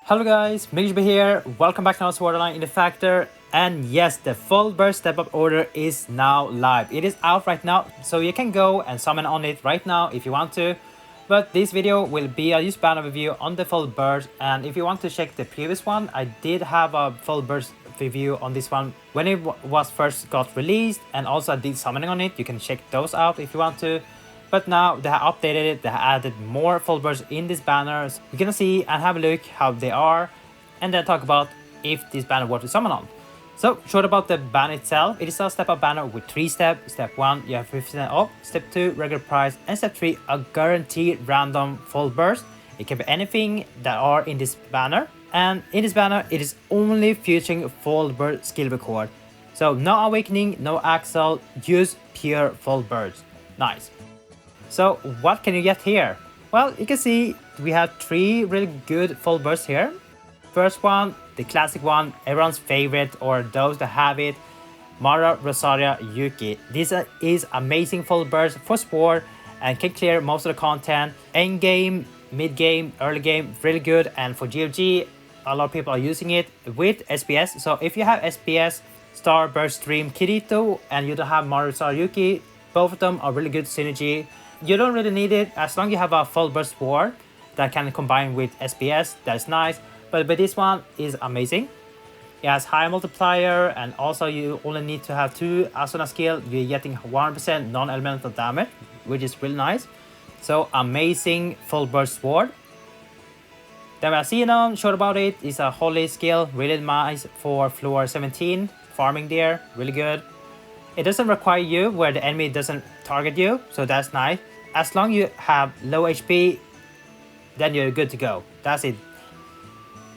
Hello guys, MikuChibi here. Welcome back to our Sword Online in the Factor. And yes, the full burst step up order is now live. It is out right now, so you can go and summon on it right now if you want to. But this video will be a use banner review on the full burst, and if you want to check the previous one, I did have a full burst review on this one when it was first got released, and also I did summoning on it. You can check those out if you want to. But now they have updated it, they have added more full bursts in these banners. We're gonna see and have a look how they are, and then talk about if this banner worth to summon on. So, short about the banner itself, it is a step up banner with 3 steps. Step 1, you have 50% off. Step 2, regular price. And step 3, a guaranteed random full burst. It can be anything that are in this banner. And in this banner, it is only featuring full burst skill record. So, no awakening, no axle, just pure full burst. Nice. So, what can you get here? Well, you can see we have 3 really good full bursts here. First one, the classic one, everyone's favorite, or those that have it, Mara Rosaria Yuki. This is amazing full burst for Sport and can clear most of the content. End game, mid game, early game, really good. And for GOG, a lot of people are using it with SPS. So if you have SPS, Starburst Stream Kirito, and you don't have Mara Rosaria Yuki, both of them are really good synergy. You don't really need it as long as you have a full burst Sword that can combine with SPS. That's nice. But this one is amazing. It has high multiplier, and also you only need to have 2 Asuna skill. You're getting 100% non-elemental damage, which is really nice. So amazing full burst Sword. Then we have Xenon, short about it. It's a holy skill, really nice for floor 17. Farming there, really good. It doesn't require you where the enemy doesn't target you, so that's nice. As long as you have low HP, then you're good to go. That's it.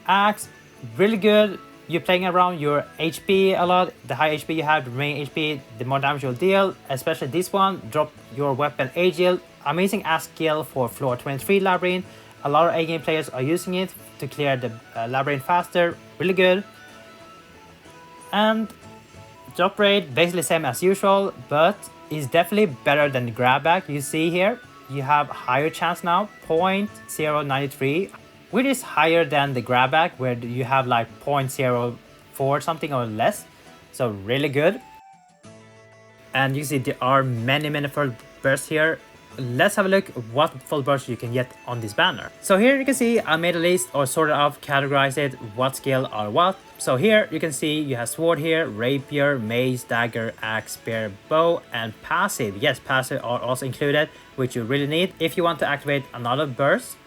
Axe, really good. You're playing around your HP a lot. The higher HP you have, the remaining HP, the more damage you'll deal. Especially this one, drop your weapon Agile. Amazing axe skill for floor 23 Labyrinth. A lot of A-game players are using it to clear the Labyrinth faster. Really good. And drop rate, basically same as usual, but is definitely better than the grab bag. You see here, you have higher chance now, 0.093. which is higher than the grab bag where you have like 0.04 something or less. So really good. And you see there are many full bursts here. Let's have a look what full burst you can get on this banner. So here you can see I made a list, or sort of categorized it, what skill are what. So here you can see you have sword here, rapier, mace, dagger, axe, spear, bow, and passive. Yes, passive are also included, which you really need if you want to activate another burst.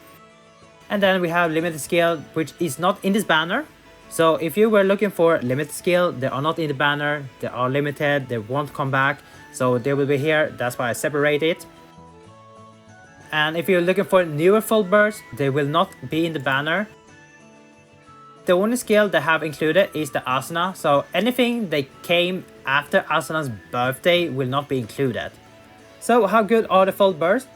And then we have limited skill, which is not in this banner. So if you were looking for limited skill, they are not in the banner. They are limited, they won't come back. So they will be here, that's why I separate it. And if you're looking for newer full bursts, they will not be in the banner. The only skill they have included is the Asuna. So anything that came after Asuna's birthday will not be included. So how good are the full bursts?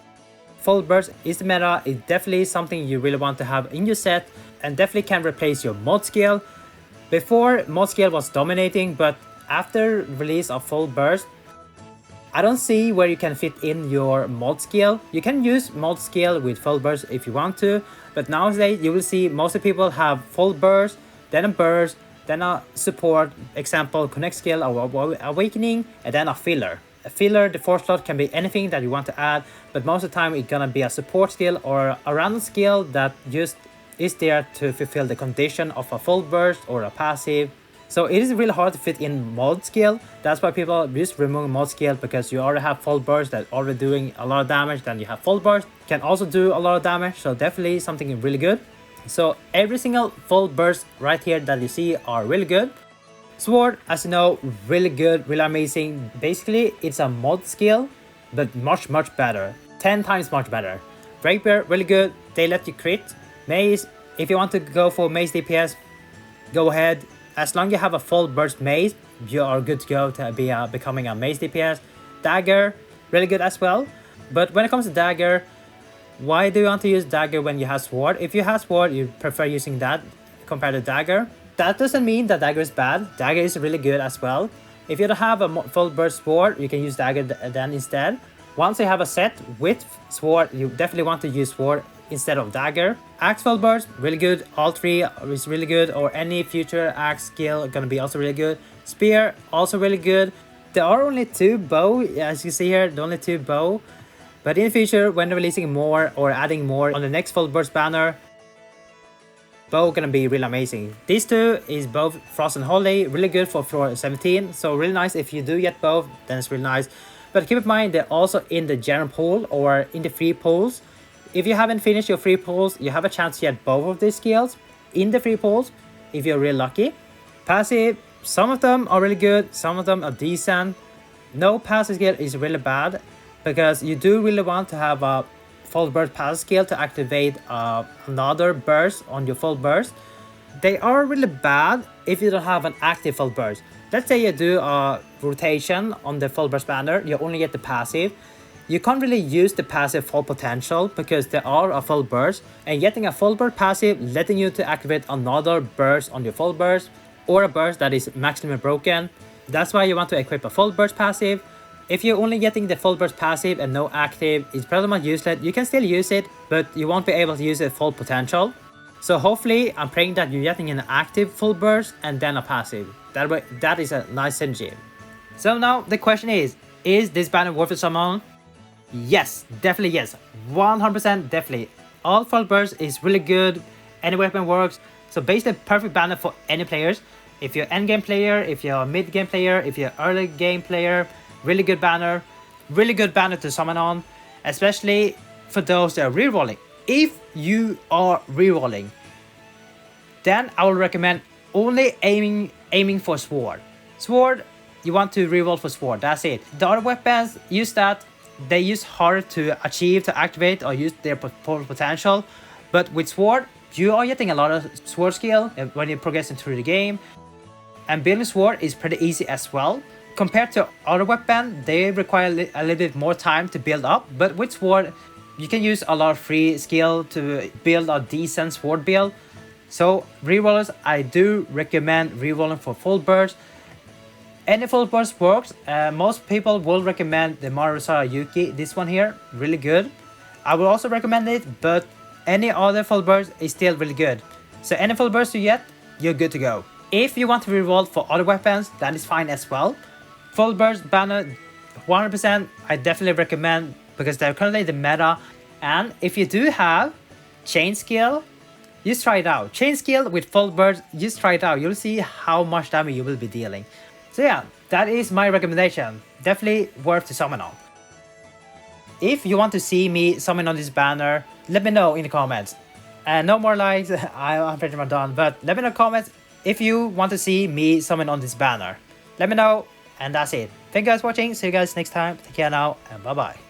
Full burst is the meta. It's definitely something you really want to have in your set, and definitely can replace your mod skill. Before, mod skill was dominating, but after release of full burst, I don't see where you can fit in your mod skill. You can use mod skill with full burst if you want to, but nowadays you will see most of the people have full burst, then a burst, then a support, example connect skill or awakening, and then a filler. A filler, the 4th slot can be anything that you want to add, but most of the time it's gonna be a support skill or a random skill that just is there to fulfill the condition of a full burst or a passive. So it is really hard to fit in mod skill. That's why people just remove mod skill, because you already have full burst that already doing a lot of damage. Then you have full burst can also do a lot of damage, so definitely something really good. So every single full burst right here that you see are really good. Sword, as you know, really good, really amazing. Basically, it's a mod skill, but much better. 10 times much better. Rapier, really good. They let you crit. Mace, if you want to go for mace DPS, go ahead. As long as you have a full burst mace, you are good to go to be becoming a mace DPS. Dagger, really good as well. But when it comes to dagger, why do you want to use dagger when you have sword? If you have sword, you prefer using that compared to dagger. That doesn't mean that dagger is bad. Dagger is really good as well. If you don't have a full burst sword, you can use dagger then instead. Once you have a set with sword, you definitely want to use sword instead of dagger. Axe full burst, really good. All three is really good, or any future axe skill gonna be also really good. Spear, also really good. There are only 2 bow, as you see here, the only 2 bow. But in the future, when they're releasing more or adding more on the next full burst banner, bow gonna be really amazing. These 2 is both Frost and Holy, really good for floor 17. So really nice if you do get both, then it's really nice. But keep in mind, they're also in the general pool or in the free pools. If you haven't finished your free pools, you have a chance to get both of these skills in the free pools if you're really lucky. Passive, some of them are really good, some of them are decent. No passive skill is really bad because you do really want to have a full burst passive skill to activate another burst on your full burst. They are really bad if you don't have an active full burst. Let's say you do a rotation on the full burst banner, you only get the passive. You can't really use the passive full potential because they are a full burst, and getting a full burst passive letting you to activate another burst on your full burst or a burst that is maximum broken. That's why you want to equip a full burst passive. If you're only getting the full burst passive and no active, it's pretty much useless. You can still use it, but you won't be able to use it full potential. So hopefully, I'm praying that you're getting an active full burst and then a passive. That is a nice synergy. So now the question is this banner worth it someone? Yes, definitely yes. 100% definitely. All full burst is really good. Any weapon works. So basically perfect banner for any players. If you're end game player, if you're a mid game player, if you're early game player, really good banner. Really good banner to summon on, especially for those that are rerolling. If you are rerolling, then I will recommend only aiming for sword. Sword, you want to reroll for sword, that's it. The other weapons, use that. They use harder to achieve, to activate, or use their full potential. But with sword, you are getting a lot of sword skill when you're progressing through the game. And building sword is pretty easy as well. Compared to other weapons, they require a little bit more time to build up. But with sword, you can use a lot of free skill to build a decent sword build. So rerollers, I do recommend rerolling for full burst. Any full burst works. Most people will recommend the Marusara Yuki, this one here, really good. I will also recommend it, but any other full burst is still really good. So any full burst you get, you're good to go. If you want to reroll for other weapons, that is fine as well. Full burst banner, 100% I definitely recommend because they're currently the meta. And if you do have chain skill, just try it out. Chain skill with full burst, just try it out. You'll see how much damage you will be dealing. So yeah, that is my recommendation. Definitely worth to summon on. If you want to see me summon on this banner, let me know in the comments. And no more likes, I'm pretty much done. But let me know in the comments if you want to see me summon on this banner. Let me know, and that's it. Thank you guys for watching. See you guys next time. Take care now, and bye bye.